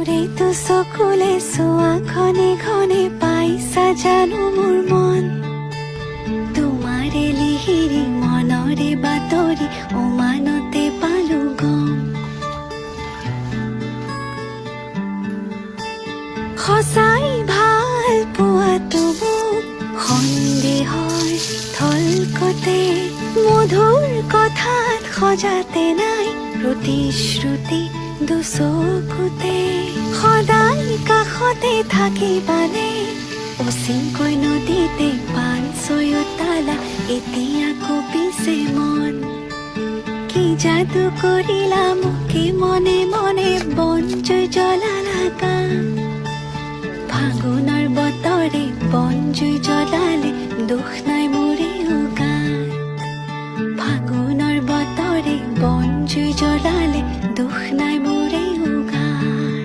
তোৰেতো চকুলে চোৱা ঘনে ঘনে পাইছা জানো মোৰ মন তোমাৰে লিহিৰি মনৰে বাতৰি উমানতে পালো গম সঁচাই ভাল পোৱাটো মোক সন্দেহৰ থলকতে মধুৰ কথাত সজাতে নাই প্ৰতিশ্ৰুতি দুচকুতে সদায় কাষতে থাকিবানে অচিনকৈ নদীতে পান ছয়োতালা এতিয়া কঁপিছে মন কি যাদু কৰিলা মোকে মনে মনে বনজুই জ্বলালা গান ফাগুনৰ বতৰে বনজুই জ্বলালে দুখ নাই মোৰে গান ফাগুনৰ বতৰে বনজুই জ্বলালে দুখ নাই মোৰে